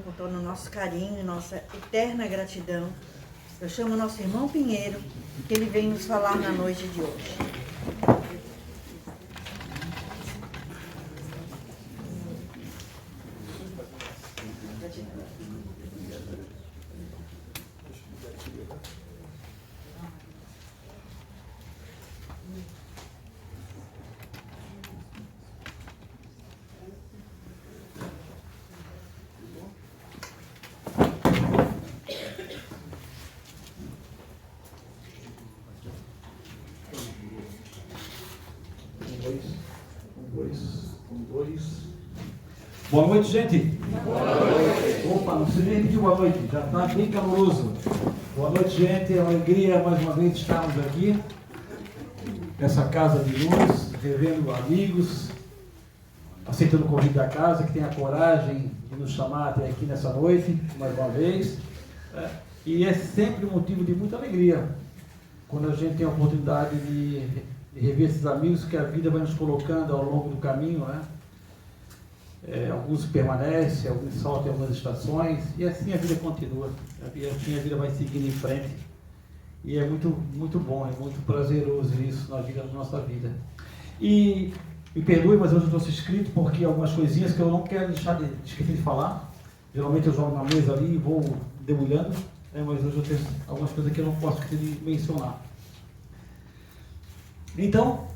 com todo o nosso carinho e nossa eterna gratidão, eu chamo o nosso irmão Pinheiro, que ele vem nos falar na noite de hoje. Boa noite, gente. Boa noite. Opa, não sei nem pedir boa noite, já está bem caloroso. Boa noite, gente. É uma alegria mais uma vez estarmos aqui nessa casa de luz, revendo amigos, aceitando o convite da casa, que tem a coragem de nos chamar até aqui nessa noite, mais uma vez. E é sempre um motivo de muita alegria quando a gente tem a oportunidade de rever esses amigos que a vida vai nos colocando ao longo do caminho, né? Alguns permanecem, alguns saltam em algumas estações, e assim a vida continua, e assim a vida vai seguindo em frente. E é muito, muito bom, é muito prazeroso isso na vida, na nossa vida. E me perdoe, mas hoje eu trouxe escrito porque algumas coisinhas que eu não quero deixar de esquecer de falar. Geralmente eu jogo na mesa ali e vou debulhando, mas hoje eu tenho algumas coisas que eu não posso esquecer de mencionar. Então,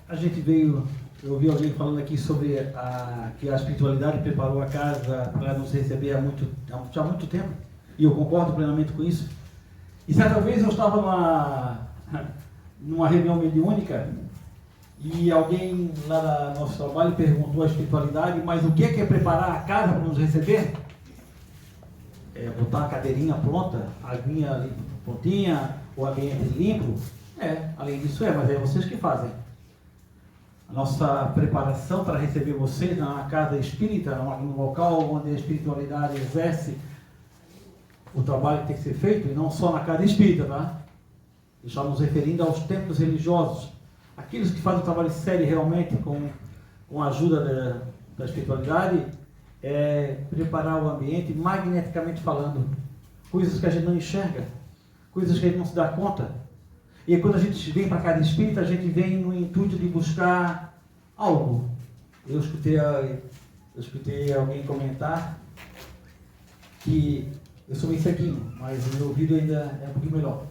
a gente veio... Eu ouvi alguém falando aqui sobre que a espiritualidade preparou a casa para nos receber há muito tempo, e eu concordo plenamente com isso. E certa vez eu estava numa reunião mediúnica e alguém lá no nosso trabalho perguntou à espiritualidade: mas o que é preparar a casa para nos receber? Botar a cadeirinha pronta, a aguinha ali prontinha, o ambiente limpo? Além disso mas é vocês que fazem. A nossa preparação para receber vocês na casa espírita, no local onde a espiritualidade exerce o trabalho que tem que ser feito, e não só na casa espírita, tá? Estamos nos referindo aos templos religiosos, aqueles que fazem o trabalho sério realmente com a ajuda da espiritualidade, preparar o ambiente magneticamente falando, coisas que a gente não enxerga, coisas que a gente não se dá conta. E quando a gente vem para a casa espírita, a gente vem no intuito de buscar algo. Eu escutei alguém comentar que eu sou meio ceguinho, mas o meu ouvido ainda é um pouquinho melhor.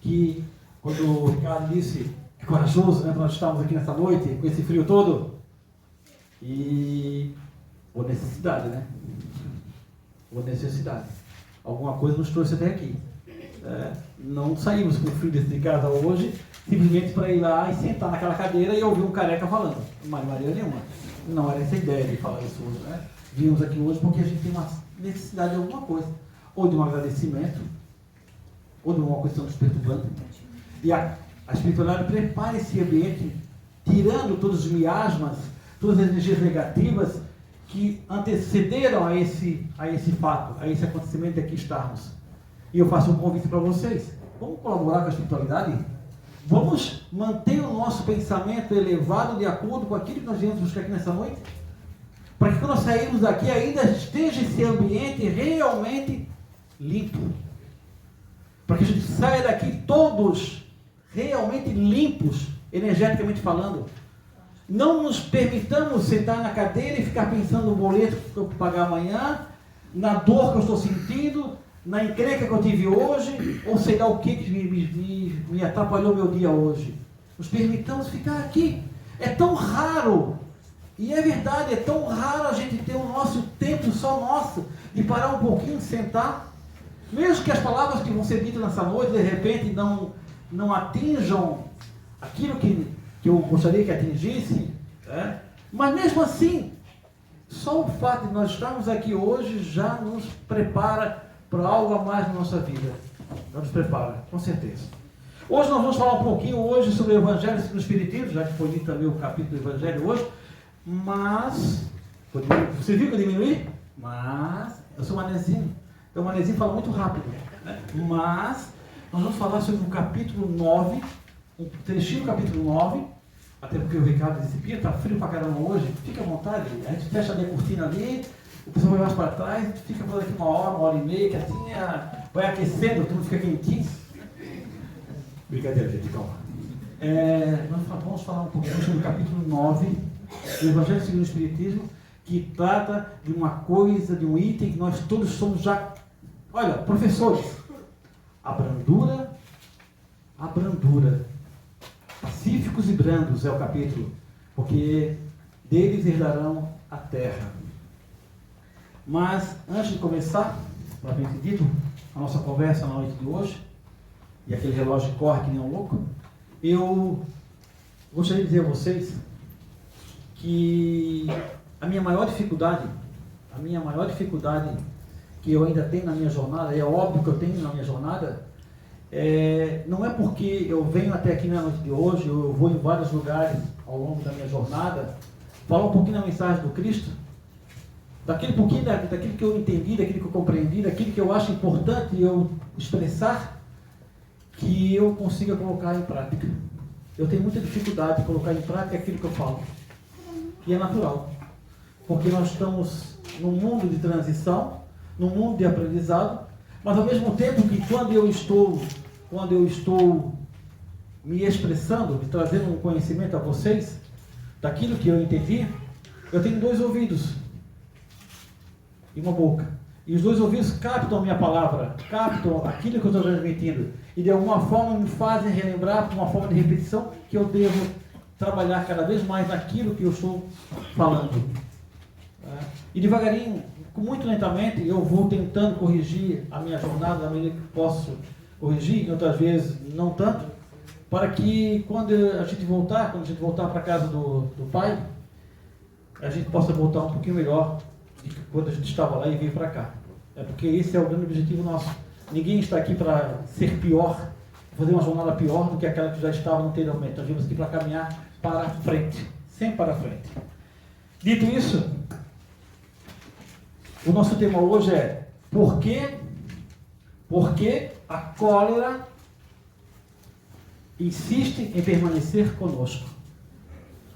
Que quando o Ricardo disse, é corajoso, nós estamos aqui nessa noite, com esse frio todo, e por necessidade, Por necessidade. Alguma coisa nos trouxe até aqui. Não saímos com o frio dentro de casa hoje, simplesmente para ir lá e sentar naquela cadeira e ouvir um careca falando. Mas maneira nenhuma. Não era essa a ideia de falar isso hoje. Viemos aqui hoje porque a gente tem uma necessidade de alguma coisa. Ou de um agradecimento, ou de uma questão nos perturbando. E a espiritualidade prepara esse ambiente, tirando todos os miasmas, todas as energias negativas que antecederam a esse fato, a esse acontecimento de aqui estarmos. E eu faço um convite para vocês. Vamos colaborar com a espiritualidade? Vamos manter o nosso pensamento elevado de acordo com aquilo que nós viemos buscar aqui nessa noite? Para que quando nós sairmos daqui ainda esteja esse ambiente realmente limpo. Para que a gente saia daqui todos realmente limpos, energeticamente falando. Não nos permitamos sentar na cadeira e ficar pensando no boleto que eu vou pagar amanhã, na dor que eu estou sentindo, na encrenca que eu tive hoje, ou sei lá o que me atrapalhou meu dia hoje. Nos permitamos ficar aqui. É tão raro, e é verdade, é tão raro a gente ter o nosso tempo só nosso, de parar um pouquinho, de sentar, mesmo que as palavras que vão ser ditas nessa noite, de repente, não atinjam aquilo que eu gostaria que atingisse, mas mesmo assim, só o fato de nós estarmos aqui hoje já nos prepara para algo a mais na nossa vida. Já nos prepara, com certeza. Hoje nós vamos falar um pouquinho hoje sobre o Evangelho segundo o Espiritismo, já que foi lido também o capítulo do Evangelho hoje, mas, você viu que eu diminui? Mas, eu sou manezinho, então o manezinho fala muito rápido, mas, nós vamos falar sobre o capítulo 9, um trechinho do capítulo 9, Até porque o Ricardo disse, Pia, tá frio pra caramba hoje, fica à vontade, a gente fecha ali a cortina ali, o pessoal vai mais para trás, fica por aqui uma hora e meia, que assim vai aquecendo, tudo fica quentinho. Brincadeira, gente, calma. Nós vamos falar um pouquinho sobre o capítulo 9 do Evangelho segundo o Espiritismo, que trata de uma coisa, de um item que nós todos somos já, olha, professores. A brandura, pacíficos e brandos é o capítulo, porque deles herdarão a terra. Mas, antes de começar, propriamente dito, a nossa conversa na noite de hoje, e aquele relógio corre que nem um louco, eu gostaria de dizer a vocês que a minha maior dificuldade que eu ainda tenho na minha jornada, é óbvio que eu tenho na minha jornada, não é porque eu venho até aqui na noite de hoje, eu vou em vários lugares ao longo da minha jornada, falar um pouquinho da mensagem do Cristo, daquele pouquinho, daquilo que eu entendi, daquilo que eu compreendi, daquilo que eu acho importante eu expressar, que eu consiga colocar em prática. Eu tenho muita dificuldade de colocar em prática aquilo que eu falo. E é natural. Porque nós estamos num mundo de transição, num mundo de aprendizado, mas ao mesmo tempo que quando eu estou me expressando, me trazendo um conhecimento a vocês, daquilo que eu entendi, eu tenho 2 ouvidos e uma boca. E os 2 ouvidos captam a minha palavra, captam aquilo que eu estou transmitindo. E de alguma forma me fazem relembrar, por uma forma de repetição, que eu devo trabalhar cada vez mais naquilo que eu estou falando. E devagarinho, muito lentamente, eu vou tentando corrigir a minha jornada da maneira que posso corrigir, e outras vezes não tanto, para que quando a gente voltar para a casa do Pai, a gente possa voltar um pouquinho melhor de quando a gente estava lá e veio para cá. É porque esse é o grande objetivo nosso. Ninguém está aqui para ser pior, fazer uma jornada pior do que aquela que já estava anteriormente. Nós viemos aqui para caminhar para frente, sempre para frente. Dito isso, o nosso tema hoje é por que a cólera insiste em permanecer conosco.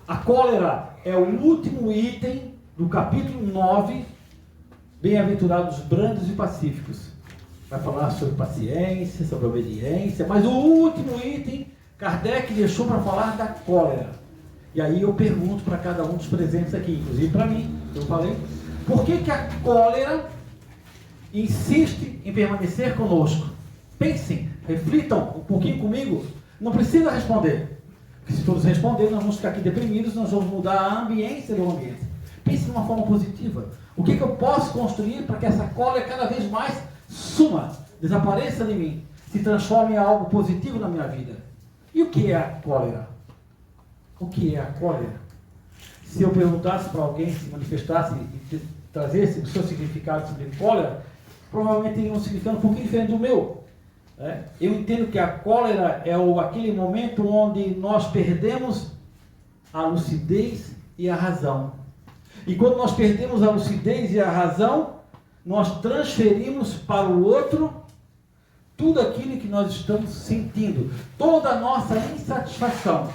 A cólera é o último item do capítulo 9, Bem-aventurados brandos e pacíficos. Vai falar sobre paciência, sobre obediência, mas o último item, Kardec deixou para falar da cólera. E aí eu pergunto para cada um dos presentes aqui, inclusive para mim, eu falei, por que a cólera insiste em permanecer conosco? Pensem, reflitam um pouquinho comigo, não precisa responder, porque se todos responderem, nós vamos ficar aqui deprimidos, nós vamos mudar a ambiência do ambiente. Pense de uma forma positiva. O que eu posso construir para que essa cólera cada vez mais suma, desapareça de mim, se transforme em algo positivo na minha vida? E o que é a cólera? O que é a cólera? Se eu perguntasse para alguém, se manifestasse e trazesse o seu significado sobre cólera, provavelmente teria um significado um pouquinho diferente do meu. Eu entendo que a cólera é aquele momento onde nós perdemos a lucidez e a razão. E quando nós perdemos a lucidez e a razão, nós transferimos para o outro tudo aquilo que nós estamos sentindo, toda a nossa insatisfação.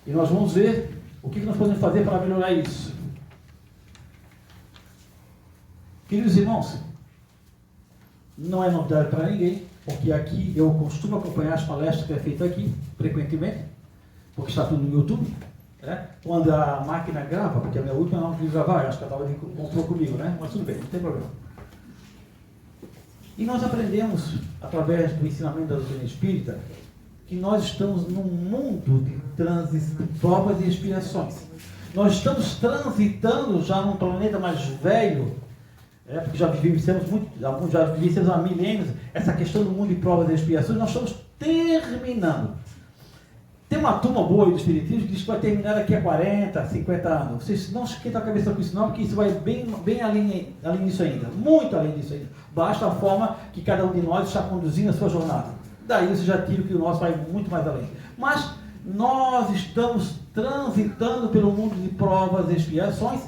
E nós vamos ver o que nós podemos fazer para melhorar isso. Queridos irmãos, não é novidade para ninguém, porque aqui eu costumo acompanhar as palestras que é feita aqui, frequentemente, porque está tudo no YouTube. Quando a máquina grava, porque a minha última não quis gravar, eu acho que ela comprou comigo, mas tudo bem, não tem problema. E nós aprendemos, através do ensinamento da doutrina espírita, que nós estamos num mundo de provas e expiações. Nós estamos transitando já num planeta mais velho, porque já vivenciamos há milênios essa questão do mundo de provas e expiações. Nós estamos terminando. Tem uma turma boa aí do Espiritismo que diz que vai terminar daqui a 40, 50 anos. Vocês não esquentam a cabeça com isso não, porque isso vai bem além disso ainda. Muito além disso ainda. Basta a forma que cada um de nós está conduzindo a sua jornada. Daí você já tira que o nosso vai muito mais além. Mas nós estamos transitando pelo mundo de provas e expiações.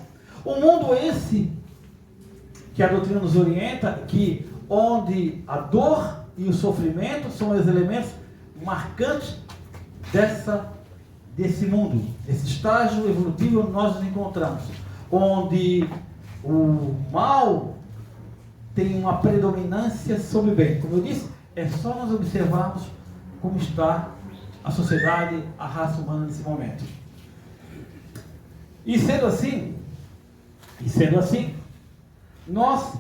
Um mundo esse que a doutrina nos orienta, que onde a dor e o sofrimento são os elementos marcantes desse mundo, desse estágio evolutivo onde nós nos encontramos, onde o mal tem uma predominância sobre o bem. Como eu disse, é só nós observarmos como está a sociedade, a raça humana nesse momento. E sendo assim, nós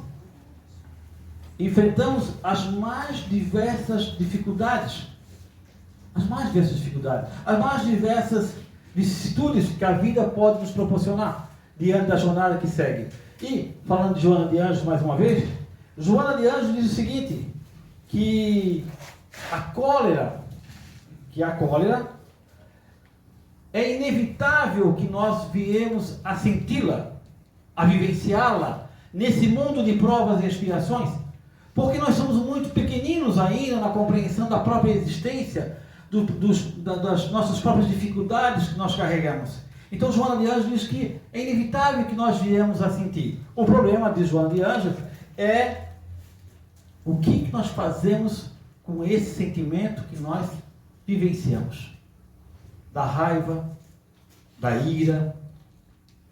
enfrentamos as mais diversas dificuldades, as mais diversas vicissitudes que a vida pode nos proporcionar diante da jornada que segue. E, falando de Joana de Anjos mais uma vez, Joana de Anjos diz o seguinte, que a cólera é inevitável que nós viemos a senti-la, a vivenciá-la nesse mundo de provas e expiações, porque nós somos muito pequeninos ainda na compreensão da própria existência, das nossas próprias dificuldades que nós carregamos. Então Joana de Anjos diz que é inevitável que nós viemos a sentir. O problema de Joana de Anjos é o que nós fazemos com esse sentimento que nós vivenciamos. Da raiva, da ira,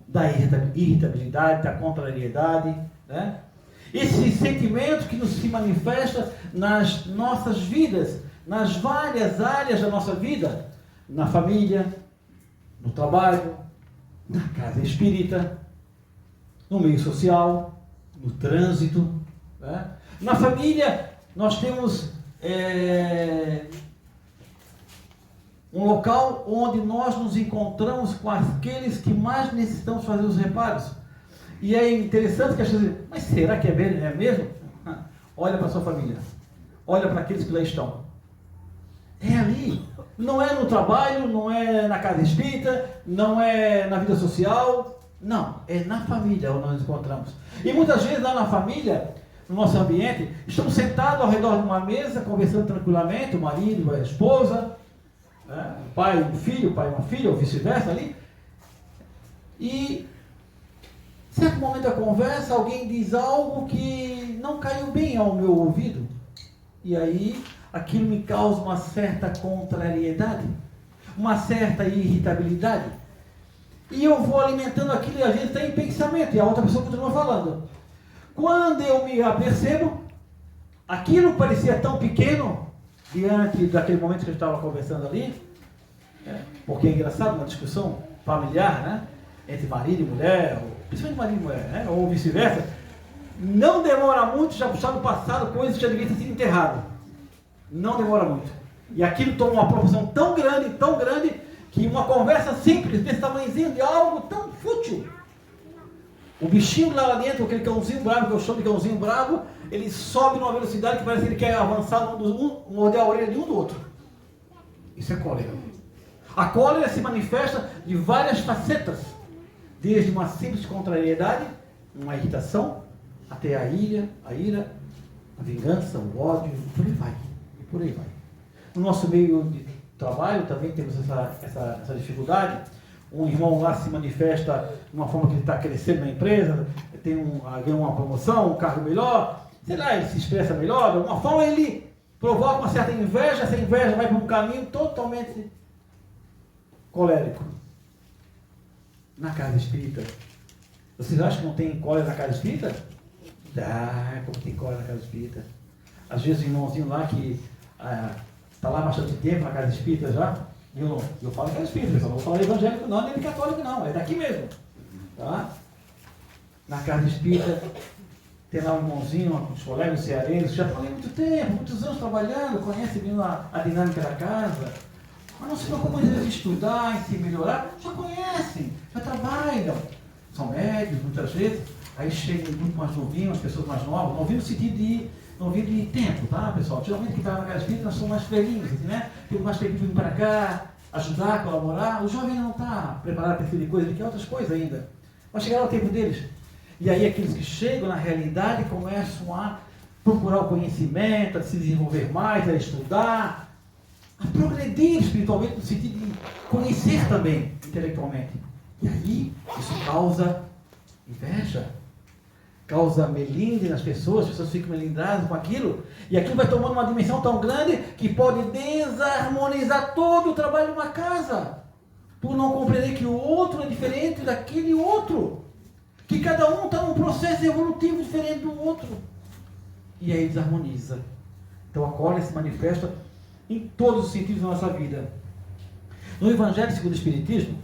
da irritabilidade, da contrariedade, né? Esse sentimento que nos se manifesta nas nossas vidas, nas várias áreas da nossa vida, na família, no trabalho, na casa espírita, no meio social, no trânsito, né? Na família, nós temos um local onde nós nos encontramos com aqueles que mais necessitamos fazer os reparos. E é interessante que as pessoas dizem, mas será que é mesmo? Olha para a sua família, olha para aqueles que lá estão. É ali, não é no trabalho, não é na casa espírita, não é na vida social, não, é na família onde nós nos encontramos. E muitas vezes lá na família, no nosso ambiente, estamos sentados ao redor de uma mesa, conversando tranquilamente, o marido, a esposa, né? O pai, um filho, o pai, uma filha, ou vice-versa ali. E, em certo momento da conversa, alguém diz algo que não caiu bem ao meu ouvido. E aí, aquilo me causa uma certa contrariedade, uma certa irritabilidade. E eu vou alimentando aquilo, e às vezes está em pensamento, e a outra pessoa continua falando. Quando eu me apercebo, aquilo parecia tão pequeno, diante daquele momento que a gente estava conversando ali, porque é engraçado, uma discussão familiar, né, entre marido e mulher, principalmente marido e mulher, né, ou vice-versa, não demora muito, já puxar no passado coisas que já deviam ter sido enterradas. Não demora muito. E aquilo toma uma proporção tão grande, que uma conversa simples, desse tamanhozinho, de algo tão fútil. O bichinho lá dentro, aquele cãozinho bravo, que eu chamo de cãozinho bravo, ele sobe numa velocidade que parece que ele quer avançar, morder a orelha de um do outro. Isso é cólera. A cólera se manifesta de várias facetas, desde uma simples contrariedade, uma irritação, até a ira, a vingança, o ódio, e por aí vai. No nosso meio de trabalho também temos essa dificuldade. Um irmão lá se manifesta de uma forma que ele está crescendo na empresa, ganha uma promoção, um cargo melhor, sei lá, ele se expressa melhor, de alguma forma ele provoca uma certa inveja, essa inveja vai para um caminho totalmente colérico. Na casa espírita, vocês acham que não tem cólera na casa espírita? Dá, como tem cólera na casa espírita. Às vezes o irmãozinho lá que está lá há bastante tempo na casa espírita já, e eu falo casa espírita, pessoal, não vou falar evangélico não, nem de católico não, é daqui mesmo. Tá? Na casa espírita, tem lá um irmãozinho, uns colegas cearenses, já estão ali há muito tempo, muitos anos trabalhando, conhecem bem a dinâmica da casa, mas não se preocupam em estudar, em se melhorar, já conhecem, já trabalham, são médios muitas vezes, aí chegam muito mais novinhos, as pessoas mais novas, novinho no sentido de tempo, tá, pessoal? Geralmente que está na casa espírita, nós somos mais velhinhos, assim, né? Tem mais tempo de vir para cá, ajudar, colaborar. O jovem não está preparado para esse tipo de coisa, ele quer outras coisas ainda. Vai chegar o tempo deles. E aí aqueles que chegam na realidade começam a procurar o conhecimento, a se desenvolver mais, a estudar, a progredir espiritualmente no sentido de conhecer também intelectualmente. E aí isso causa inveja, causa melindre nas pessoas, as pessoas ficam melindradas com aquilo, e aquilo vai tomando uma dimensão tão grande que pode desarmonizar todo o trabalho de uma casa. por não compreender que o outro é diferente daquele outro, que cada um está num processo evolutivo diferente do outro, e aí desarmoniza. Então a cólera se manifesta em todos os sentidos da nossa vida. No Evangelho segundo o Espiritismo,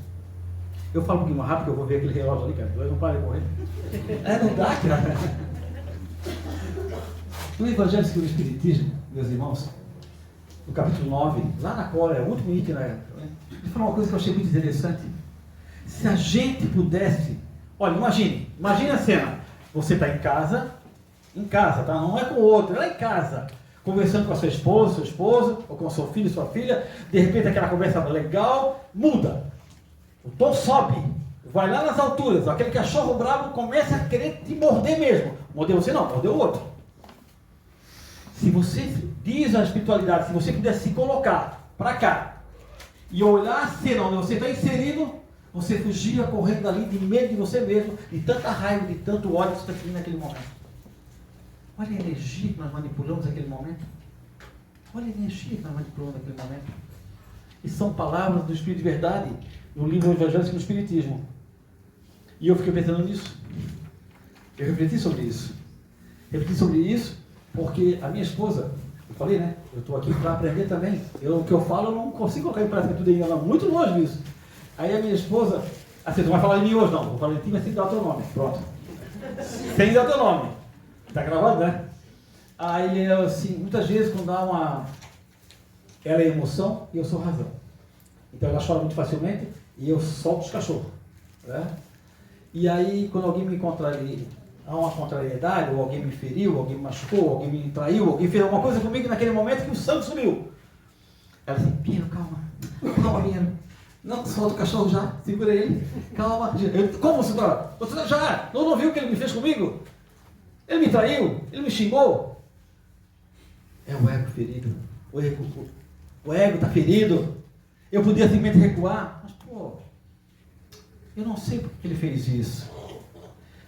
eu falo um pouquinho mais rápido, que eu vou ver aquele relógio ali, cara, não para de correr. Não dá, cara. No Evangelho segundo o Espiritismo, meus irmãos, no capítulo 9, lá na cólera, o último item, né? Ele falou uma coisa que eu achei muito interessante. Se a gente pudesse, olha, imagine a cena, você está em casa, tá? Não é com o outro, é lá em casa, conversando com a sua esposa, seu esposo, ou com o seu filho, sua filha, de repente aquela conversa legal, muda, o tom sobe, vai lá nas alturas, aquele cachorro bravo começa a querer te morder mesmo, morder você não, morder o outro. Se você diz a espiritualidade, se você pudesse se colocar para cá, e olhar a cena onde você está inserido, você fugia correndo dali de medo de você mesmo, de tanta raiva, de tanto ódio que você está sentindo naquele momento. Olha a energia que nós manipulamos naquele momento. Olha a energia que nós manipulamos naquele momento. E são palavras do Espírito de Verdade, no livro Evangelho segundo o Espiritismo. E eu fiquei pensando nisso. Eu refleti sobre isso. Porque a minha esposa, eu falei, né? Eu estou aqui para aprender também. O que eu falo, eu não consigo colocar em prática tudo ainda, muito longe disso. Aí a minha esposa, assim, tu vai falar de mim hoje não, vou falar de ti, mas sem dar o teu nome, pronto. Sem dar o teu nome. Tá gravado, né? Aí, assim, muitas vezes quando dá uma... Ela é emoção e eu sou razão. Então ela chora muito facilmente e eu solto os cachorros. Né? E aí, quando alguém me contraria, há uma contrariedade, ou alguém me feriu, alguém me machucou, alguém me traiu, alguém fez alguma coisa comigo naquele momento que o sangue sumiu. Ela assim, Pinheiro, calma, Pinheiro. Não, solta o cachorro já, segura ele, calma. Como você tá? Você já não viu o que ele me fez comigo? Ele me traiu, ele me xingou. É o ego ferido. O ego está ferido. Eu podia simplesmente recuar, mas pô, eu não sei por que ele fez isso.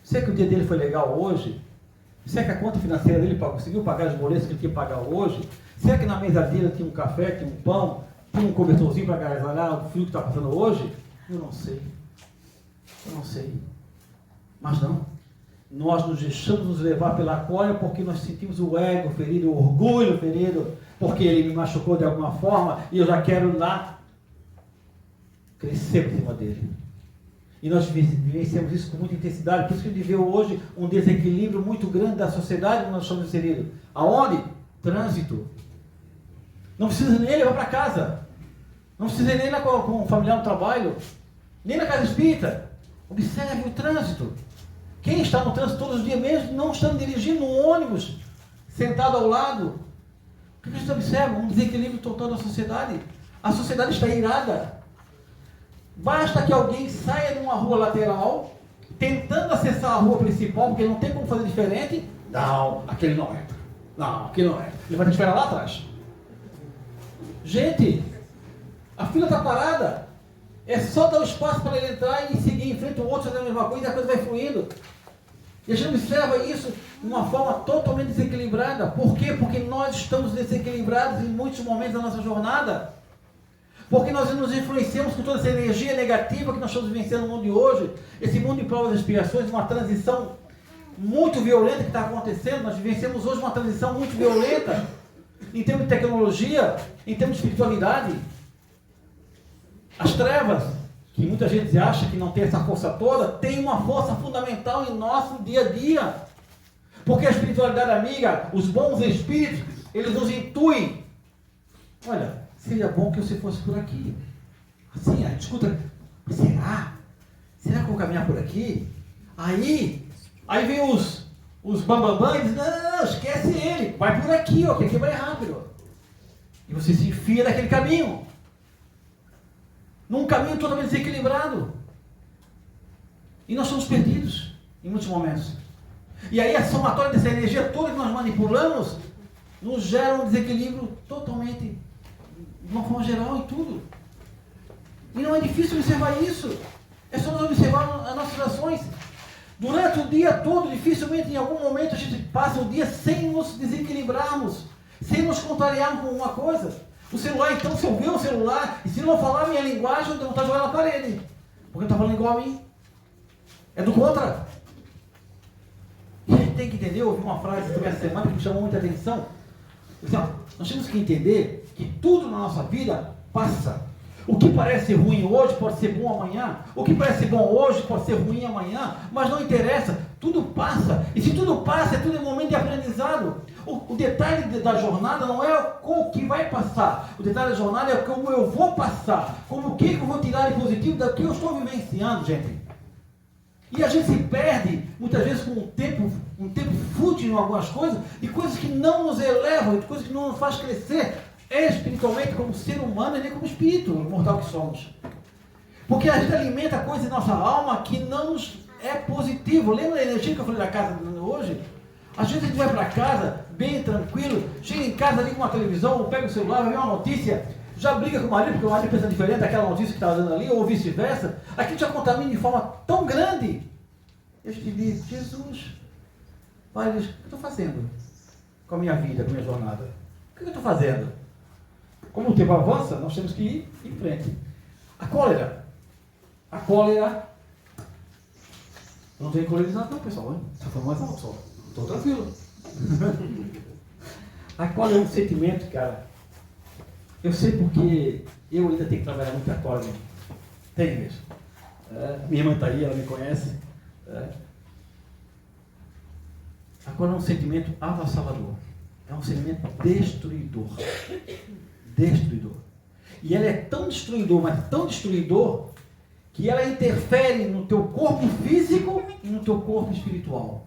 Será que o dia dele foi legal hoje? Será que a conta financeira dele conseguiu pagar os boletos que ele tinha que pagar hoje? Será que na mesa dele tinha um café, tinha um pão, tinha um cobertorzinho para agasalhar o frio que está passando hoje? Eu não sei. Mas não. Nós nos deixamos nos levar pela cólera porque nós sentimos o ego ferido, o orgulho ferido, porque ele me machucou de alguma forma e eu já quero lá crescer por cima dele. E nós vivenciamos isso com muita intensidade, por isso que a gente vê hoje um desequilíbrio muito grande da sociedade onde nós estamos inseridos. Aonde? Trânsito. Não precisa nem levar para casa. Não precisa nem ir com um familiar no trabalho, nem na casa espírita. Observe o trânsito. Quem está no trânsito todos os dias mesmo, não estando dirigindo um ônibus, sentado ao lado, o que a gente observa? Um desequilíbrio total da sociedade. A sociedade está irada. Basta que alguém saia de uma rua lateral, tentando acessar a rua principal, porque não tem como fazer diferente. Não, aquele não entra. Não, aquele não entra. Ele vai ter que esperar lá atrás. Gente, a fila está parada. É só dar o espaço para ele entrar e seguir em frente, o outro fazer a mesma coisa e a coisa vai fluindo. E a gente observa isso de uma forma totalmente desequilibrada. Por quê? Porque nós estamos desequilibrados em muitos momentos da nossa jornada. Porque nós nos influenciamos com toda essa energia negativa que nós estamos vivenciando no mundo de hoje. Esse mundo de provas e expiações, uma transição muito violenta que está acontecendo. Nós vivenciamos hoje uma transição muito violenta em termos de tecnologia, em termos de espiritualidade. As trevas, que muita gente acha que não tem essa força toda, tem uma força fundamental em nosso dia a dia. Porque a espiritualidade amiga, os bons espíritos, eles nos intuem. Olha, seria bom que você fosse por aqui. Assim, a gente escuta, será? Será que eu vou caminhar por aqui? Aí vem os bambambam e dizem, não, esquece ele, vai por aqui, ó, que aqui vai rápido. E você se enfia naquele caminho. Num caminho totalmente desequilibrado. E nós somos perdidos em muitos momentos. E aí a somatória dessa energia toda que nós manipulamos nos gera um desequilíbrio totalmente, de uma forma geral, em tudo. E não é difícil observar isso. É só nós observar as nossas ações. Durante o dia todo, dificilmente em algum momento a gente passa o dia sem nos desequilibrarmos, sem nos contrariarmos com alguma coisa. O celular, então, se eu ver o celular, e se não falar a minha linguagem, eu tenho vontade de jogar na parede. Porque não está falando igual a mim. É do contra. E a gente tem que entender, eu ouvi uma frase essa semana que me chamou muita atenção. Assim, ó, nós temos que entender que tudo na nossa vida passa. O que parece ruim hoje pode ser bom amanhã. O que parece bom hoje pode ser ruim amanhã. Mas não interessa, tudo passa. E se tudo passa, é tudo em momento de aprendizado. O detalhe da jornada não é o que vai passar. O detalhe da jornada é como eu vou passar. Como o que eu vou tirar de positivo do que eu estou vivenciando, gente. E a gente se perde, muitas vezes, com um tempo fútil em algumas coisas, e coisas que não nos elevam, de coisas que não nos faz crescer espiritualmente como ser humano e nem como espírito mortal que somos. Porque a gente alimenta coisas em nossa alma que não nos é positivo. Lembra da energia que eu falei da casa hoje? Às vezes a gente vai para casa, bem tranquilo, chega em casa, liga uma televisão, ou pega o celular, vê uma notícia, já briga com o marido, porque o marido pensa diferente daquela notícia que estava dando ali, ou vice-versa. Aquilo já contamina de forma tão grande. Eu te digo, Jesus, Pai, o que eu estou fazendo com a minha vida, com a minha jornada? O que eu estou fazendo? Como o tempo avança, nós temos que ir em frente. A cólera. Não tem colerizado não, pessoal. Só foi mais alto, só. Estou tranquilo. A cólera é um sentimento, cara. Eu sei porque eu ainda tenho que trabalhar muito a cólera. Tem mesmo. Minha irmã está aí, ela me conhece. A cólera é um sentimento avassalador. É um sentimento destruidor. E ela é tão destruidor, mas tão destruidor, que ela interfere no teu corpo físico e no teu corpo espiritual.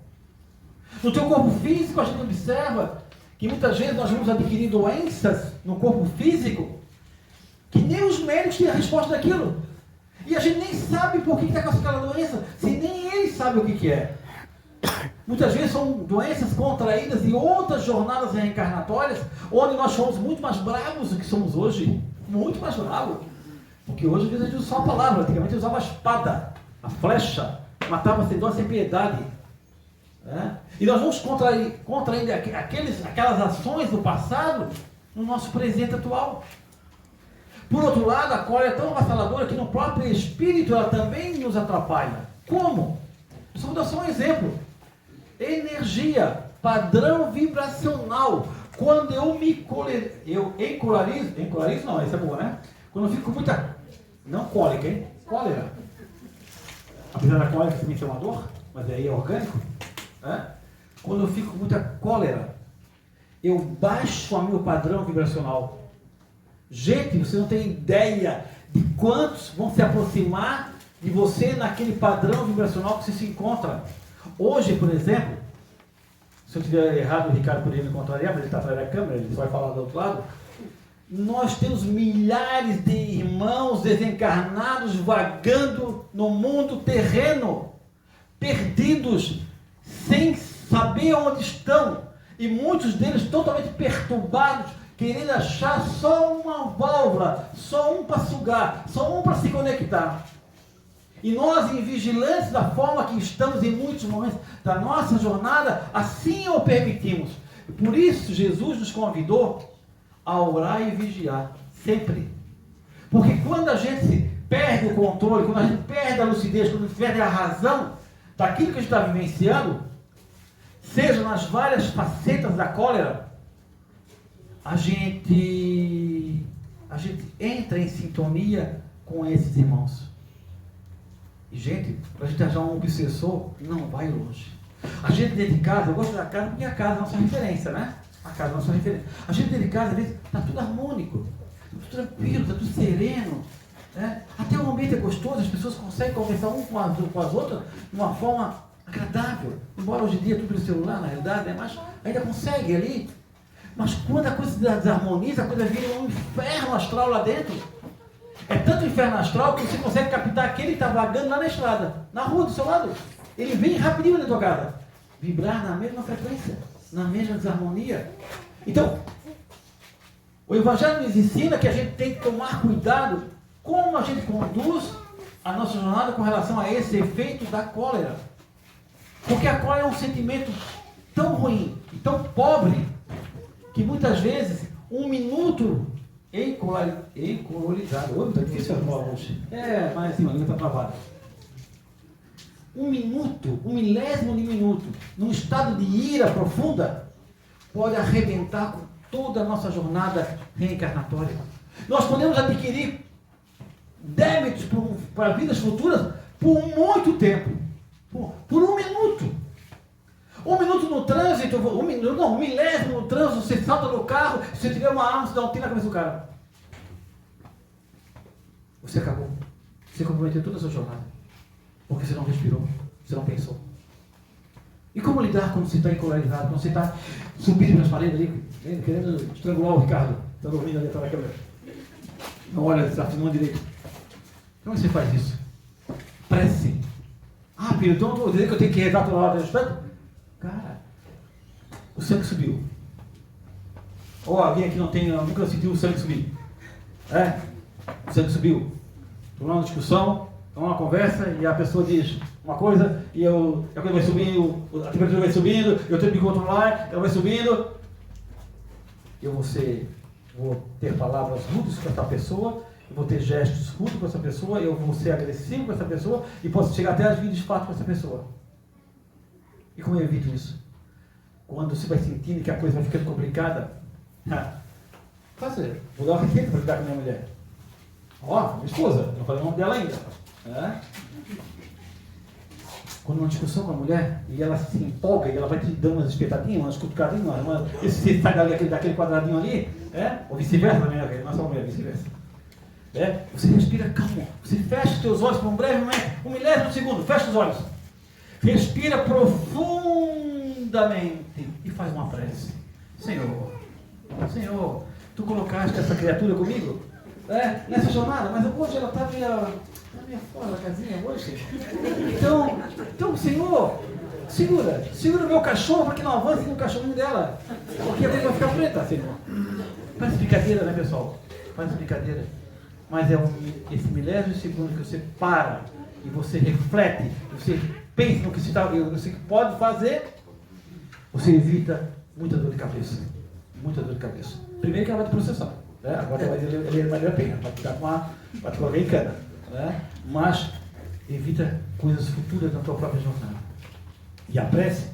No teu corpo físico, a gente observa que muitas vezes nós vamos adquirir doenças no corpo físico, que nem os médicos têm a resposta daquilo. E a gente nem sabe por que está com aquela doença, se nem eles sabem o que é. Muitas vezes são doenças contraídas em outras jornadas reencarnatórias, onde nós fomos muito mais bravos do que somos hoje. Muito mais bravos. Porque hoje, às vezes, a gente usa só a palavra. Antigamente usava a espada, a flecha, matava sem dó, sem piedade. E nós vamos contraindo aquelas ações do passado no nosso presente atual. Por outro lado, a cólera é tão avassaladora que no próprio espírito ela também nos atrapalha. Como? Eu só vou dar só um exemplo. Energia, padrão vibracional. Quando eu me encolarizo não, essa é boa, né? Quando eu fico com muita, não cólica, hein? Cólera. Apesar da cólera também ser uma dor, mas aí é orgânico. Quando eu fico com muita cólera, eu baixo o meu padrão vibracional. Gente, você não tem ideia de quantos vão se aproximar de você naquele padrão vibracional que você se encontra. Hoje, por exemplo, se eu estiver errado, o Ricardo poderia me contrariar, mas ele está atrás da câmera, ele vai falar do outro lado. Nós temos milhares de irmãos desencarnados vagando no mundo terreno, perdidos, sem saber onde estão, e muitos deles totalmente perturbados, querendo achar só uma válvula, só um para sugar, só um para se conectar. E nós, invigilantes da forma que estamos em muitos momentos da nossa jornada, assim o permitimos. Por isso, Jesus nos convidou a orar e vigiar, sempre. Porque quando a gente perde o controle, quando a gente perde a lucidez, quando a gente perde a razão daquilo que a gente está vivenciando, seja nas várias facetas da cólera, a gente entra em sintonia com esses irmãos. E, gente, para a gente achar um obsessor, não vai longe. A gente dentro de casa, eu gosto da casa porque a casa é a nossa referência, né? A casa é a nossa referência. A gente dentro de casa, às vezes, está tudo harmônico, está tudo tranquilo, está tudo sereno. Né? Até o ambiente é gostoso, as pessoas conseguem conversar um com as outras de uma forma agradável. Embora hoje em dia tudo no celular, na realidade, né? Mas ainda consegue ali. Mas quando a coisa se desarmoniza, a coisa vira um inferno astral lá dentro. É tanto inferno astral que você consegue captar aquele que está vagando lá na estrada, na rua do seu lado. Ele vem rapidinho na tua casa. Vibrar na mesma frequência, na mesma desarmonia. Então, o Evangelho nos ensina que a gente tem que tomar cuidado como a gente conduz a nossa jornada com relação a esse efeito da cólera. Porque a cólera é um sentimento tão ruim e tão pobre que muitas vezes um minuto encolorizado. Ô, tá difícil a palavra hoje. Mas assim, a língua está travada. Um milésimo de minuto, num estado de ira profunda, pode arrebentar com toda a nossa jornada reencarnatória. Nós podemos adquirir débitos para vidas futuras por muito tempo. Por um minuto. Um minuto no trânsito, um milésimo no trânsito, você salta no carro, se você tiver uma arma, você dá um tiro na cabeça do cara. Você acabou. Você comprometeu toda a sua jornada. Porque você não respirou, você não pensou. E como lidar quando você está encolarizado, quando você está subindo nas paredes ali, querendo estrangular o Ricardo? Está dormindo ali atrás da câmera. Não olha, está filmando direito. Como você faz isso? Prece. Pedro, então eu vou dizer que eu tenho que rezar toda hora do instante? Cara, o sangue subiu. Ou alguém aqui nunca sentiu o sangue subir? O sangue subiu. Estou numa discussão, uma conversa, e a pessoa diz uma coisa, e a coisa vai subindo, a temperatura vai subindo, eu tenho que me controlar, ela vai subindo. Eu vou ter palavras rudes com essa pessoa, eu vou ter gestos rudes com essa pessoa, eu vou ser agressivo com essa pessoa, e posso chegar até às vias de fato com essa pessoa. E como eu evito isso? Quando você vai sentindo que a coisa vai ficando complicada, vou dar uma receita para lidar com a minha mulher. Minha esposa, não falei o nome dela ainda. Quando uma discussão com a mulher, e ela se empolga, e ela vai te dando umas espetadinhas, umas cutucadinhas, você sai daquele quadradinho ali, ou vice-versa, não é só mulher, vice-versa. Você respira calmo, você fecha os teus olhos por um breve momento, um milésimo de segundo, fecha os olhos. Respira profundamente e faz uma prece. Senhor, tu colocaste essa criatura comigo? Nessa jornada, mas hoje ela está meio fora da casinha hoje. Então, Senhor, segura o meu cachorro para que não avance no cachorrinho dela. Porque a coisa vai ficar preta, Senhor. Parece brincadeira, né, pessoal? Parece brincadeira. Mas esse milésimo de segundo que você para e você reflete, você pensa no que você pode fazer, você evita muita dor de cabeça. Muita dor de cabeça. Primeiro que ela vai te processar. Agora vai valer a pena, vai te colocar em cana. Mas evita coisas futuras na tua própria jornada. E a prece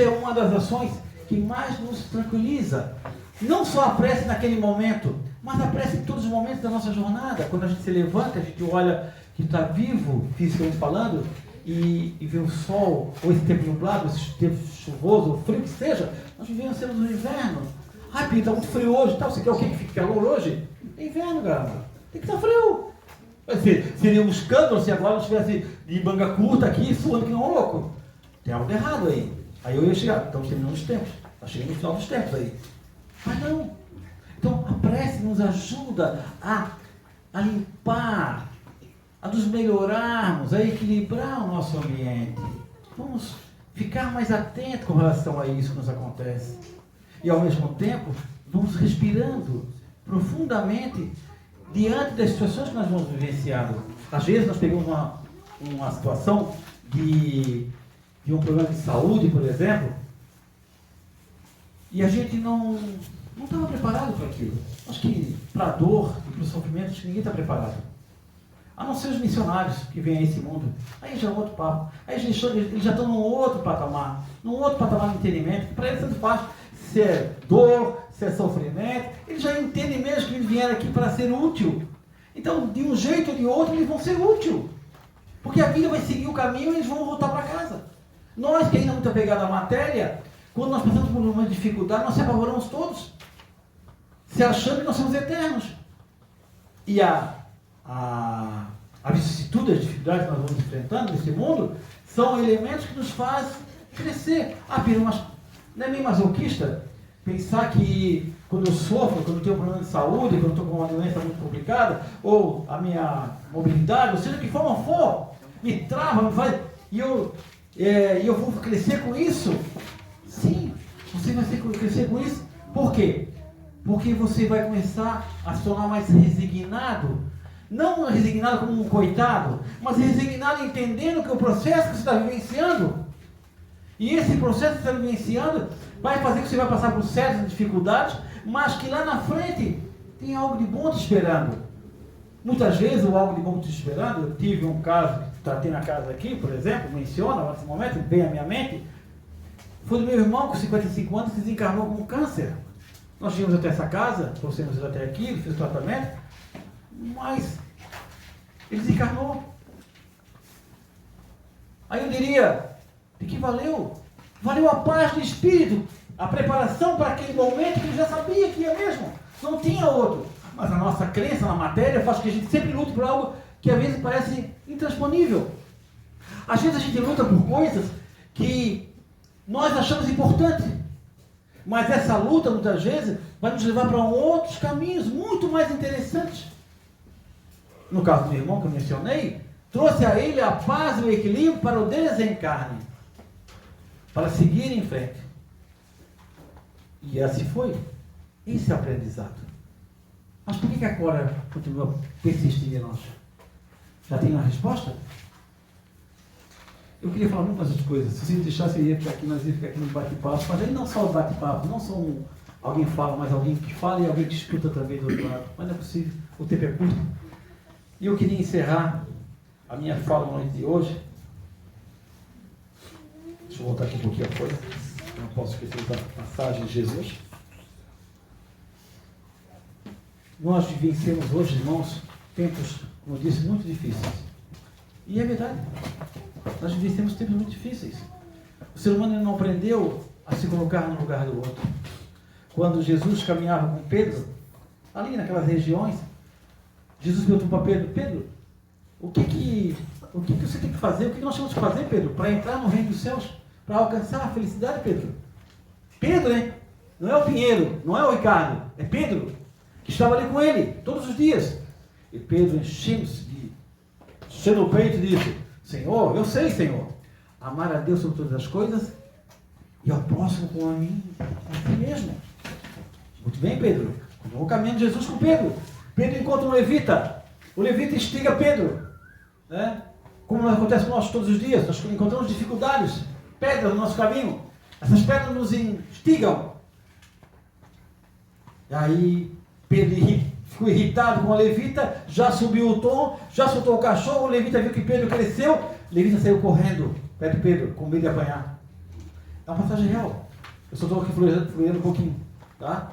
é uma das ações que mais nos tranquiliza. Não só a prece naquele momento, mas a prece em todos os momentos da nossa jornada. Quando a gente se levanta, a gente olha que está vivo, fisicamente falando, e vê o sol, ou esse tempo nublado, esse tempo chuvoso, ou frio que seja. Nós vivemos no inverno. Pedro, está muito frio hoje, você quer o que fique calor hoje? É inverno, galera. Tem que estar frio. Seria um escândalo se agora não estivesse de manga curta aqui, suando que não é um louco. Tem algo errado aí. Aí eu ia chegar, estamos terminando os tempos. Está chegando no final dos tempos aí. Mas não. Então a prece nos ajuda a limpar, a nos melhorarmos, a equilibrar o nosso ambiente. Vamos ficar mais atentos com relação a isso que nos acontece. E ao mesmo tempo, vamos respirando profundamente diante das situações que nós vamos vivenciando. Às vezes nós pegamos uma situação de um problema de saúde, por exemplo, e a gente não estava preparado para aquilo. Acho que para a dor e para o sofrimento, acho que ninguém está preparado. A não ser os missionários que vêm a esse mundo. Aí já é outro papo. Aí eles já estão num outro patamar de entendimento, que para eles tanto faz se é dor, se é sofrimento. Eles já entendem mesmo que eles vieram aqui para ser útil. Então, de um jeito ou de outro, eles vão ser útil. Porque a vida vai seguir o caminho e eles vão voltar para casa. Nós que ainda muito apegados à matéria, quando nós passamos por uma dificuldade, nós se apavoramos todos, se achando que nós somos eternos. E a vicissitude, as dificuldades que nós vamos enfrentando nesse mundo, são elementos que nos fazem crescer. Pedro, mas não é meio masoquista pensar que quando eu sofro, quando eu tenho um problema de saúde, quando eu estou com uma doença muito complicada, ou a minha mobilidade, ou seja, de que forma for, me trava, me faz, e eu vou crescer com isso? Sim, você vai crescer com isso. Por quê? Porque você vai começar a se tornar mais resignado. Não resignado como um coitado, mas resignado entendendo que o processo que você está vivenciando, e esse processo que você está vivenciando, vai fazer que você vai passar por certas dificuldades, mas que lá na frente tem algo de bom te esperando. Muitas vezes o algo de bom te esperando, eu tive um caso, que tratei na casa aqui, por exemplo, menciona nesse momento, vem à minha mente, foi do meu irmão com 55 anos que desencarnou com câncer. Nós viemos até essa casa, trouxemos ele até aqui, ele fez o tratamento, mas ele desencarnou. Aí eu diria, de que valeu? Valeu a paz do espírito, a preparação para aquele momento que ele já sabia que ia mesmo. Não tinha outro. Mas a nossa crença na matéria faz com que a gente sempre lute por algo que às vezes parece intransponível. Às vezes a gente luta por coisas que nós achamos importantes. Mas essa luta, muitas vezes, vai nos levar para outros caminhos muito mais interessantes. No caso do meu irmão que eu mencionei, trouxe a ele a paz e o equilíbrio para o desencarne, para seguir em frente. E assim foi. Esse é o aprendizado. Mas por que agora continua persistindo em nós? Já tem uma resposta? Eu queria falar muitas outras coisas. Se você deixasse, eu ia ficar aqui, nós ia ficar aqui no bate-papo. Mas aí não só o bate-papo, não só alguém fala, mas alguém que fala e alguém que escuta também do outro lado. Mas não é possível, o tempo é curto. E eu queria encerrar a minha fala na noite de hoje. Deixa eu voltar aqui um pouquinho a folha. Não posso esquecer da passagem de Jesus. Nós vivenciamos hoje, irmãos, tempos, como eu disse, muito difíceis. E é verdade. Nós vivenciamos tempos muito difíceis. O ser humano não aprendeu a se colocar no lugar do outro. Quando Jesus caminhava com Pedro, ali naquelas regiões, Jesus perguntou para Pedro, Pedro, o que você tem que fazer? O que nós temos que fazer, Pedro, para entrar no reino dos céus? Para alcançar a felicidade, Pedro? Pedro, né? Não é o Pinheiro, não é o Ricardo, é Pedro, que estava ali com ele, todos os dias. E Pedro, enchendo-se o peito, disse, Senhor, eu sei, Senhor, amar a Deus sobre todas as coisas e ao próximo como a mim mesmo. Muito bem, Pedro. Continuou caminhando Jesus com Pedro. Pedro encontra um levita. O levita instiga Pedro. Né? Como acontece com nós todos os dias, nós encontramos dificuldades, pedras no nosso caminho. Essas pedras nos instigam. E aí Pedro ficou irritado com o levita, já subiu o tom, já soltou o cachorro, o levita viu que Pedro cresceu, o levita saiu correndo perto de Pedro, com medo de apanhar. É uma passagem real. Eu só estou aqui fluindo um pouquinho. Tá?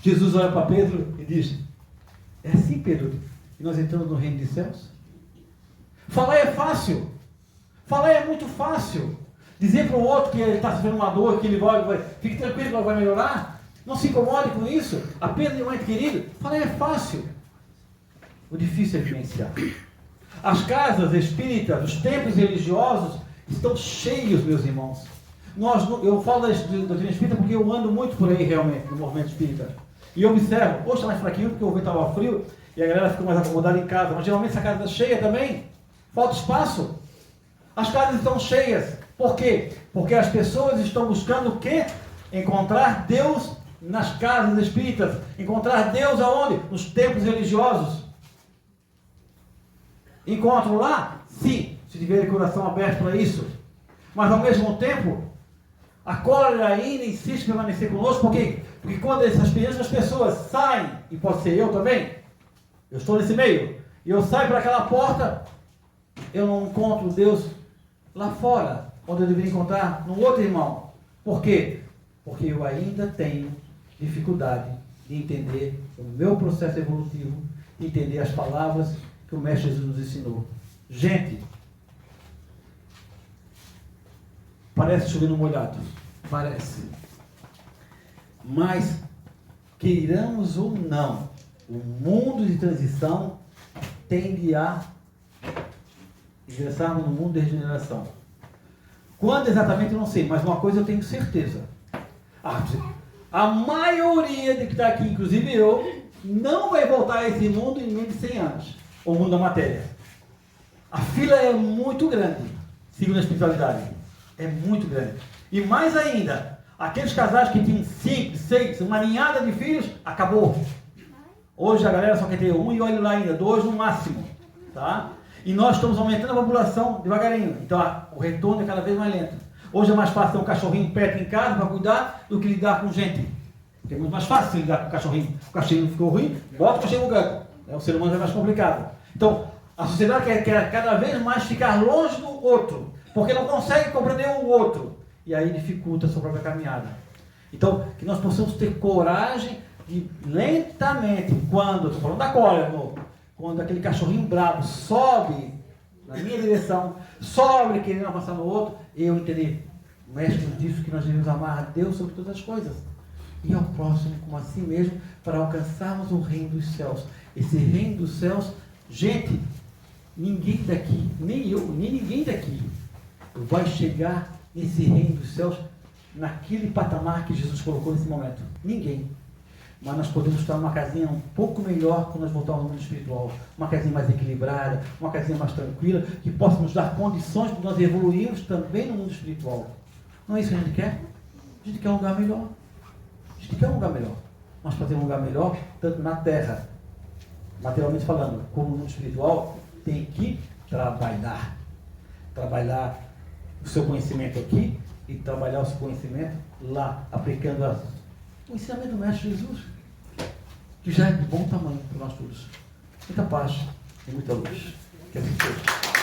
Jesus olha para Pedro e diz, é assim, Pedro, que nós entramos no reino dos céus? Falar é fácil. Falar é muito fácil. Dizer para o outro que ele está sofrendo uma dor, que ele vai, fique tranquilo que ele vai melhorar. Não se incomode com isso. Apenas, meu ente querido, falar é fácil. O difícil é vivenciar. As casas espíritas, os templos religiosos estão cheios, meus irmãos. Eu falo da doutrina espírita porque eu ando muito por aí realmente, no movimento espírita. E eu observo, hoje está mais fraquinho porque o vento estava frio e a galera ficou mais acomodada em casa. Mas geralmente essa casa está cheia também. Falta espaço. As casas estão cheias. Por quê? Porque as pessoas estão buscando o quê? Encontrar Deus nas casas espíritas. Encontrar Deus aonde? Nos templos religiosos. Encontram lá? Sim, se tiverem coração aberto para isso. Mas ao mesmo tempo, a cólera ainda insiste em permanecer conosco. Por quê? Porque quando essas pessoas saem, e pode ser eu também, eu estou nesse meio, e eu saio para aquela porta, eu não encontro Deus lá fora, onde eu deveria encontrar no outro irmão. Por quê? Porque eu ainda tenho dificuldade de entender o meu processo evolutivo, de entender as palavras que o Mestre Jesus nos ensinou. Gente, parece chover no molhado. Parece. Mas, queiramos ou não, o mundo de transição tende a ingressarmos no mundo de regeneração. Quando exatamente eu não sei, mas uma coisa eu tenho certeza. A maioria de que está aqui, inclusive eu, não vai voltar a esse mundo em menos de 100 anos. O mundo da matéria. A fila é muito grande, segundo a espiritualidade. É muito grande. E mais ainda, aqueles casais que tinham 5, 6, uma ninhada de filhos, acabou. Hoje a galera só quer ter um e olha lá ainda, 2 no máximo. Tá? E nós estamos aumentando a população devagarinho. Então o retorno é cada vez mais lento. Hoje é mais fácil ter um cachorrinho perto em casa para cuidar do que lidar com gente. É muito mais fácil lidar com o cachorrinho. O cachorrinho ficou ruim, bota o cachorrinho no canto. O ser humano é mais complicado. Então, a sociedade quer cada vez mais ficar longe do outro, porque não consegue compreender o outro. E aí dificulta a sua própria caminhada. Então, que nós possamos ter coragem de lentamente, quando, estou falando da cólera, quando aquele cachorrinho bravo sobe na minha direção, sobe querendo avançar no outro, eu entender, o mestre nos disse que nós devemos amar a Deus sobre todas as coisas, e ao próximo como a si mesmo, para alcançarmos o reino dos céus. Esse reino dos céus, gente, ninguém daqui, nem eu, nem ninguém daqui, vai chegar nesse reino dos céus, naquele patamar que Jesus colocou nesse momento. Ninguém. Mas nós podemos estar numa casinha um pouco melhor quando nós voltarmos ao mundo espiritual. Uma casinha mais equilibrada, uma casinha mais tranquila, que possa nos dar condições de nós evoluirmos também no mundo espiritual. Não é isso que a gente quer? A gente quer um lugar melhor. A gente quer um lugar melhor. Mas para ter um lugar melhor, tanto na terra, materialmente falando, como no mundo espiritual, tem que trabalhar. Trabalhar o seu conhecimento aqui e trabalhar o seu conhecimento lá, aplicando o ensinamento do Mestre Jesus, que já é de bom tamanho para nós todos. Muita paz e muita luz. Que assim seja.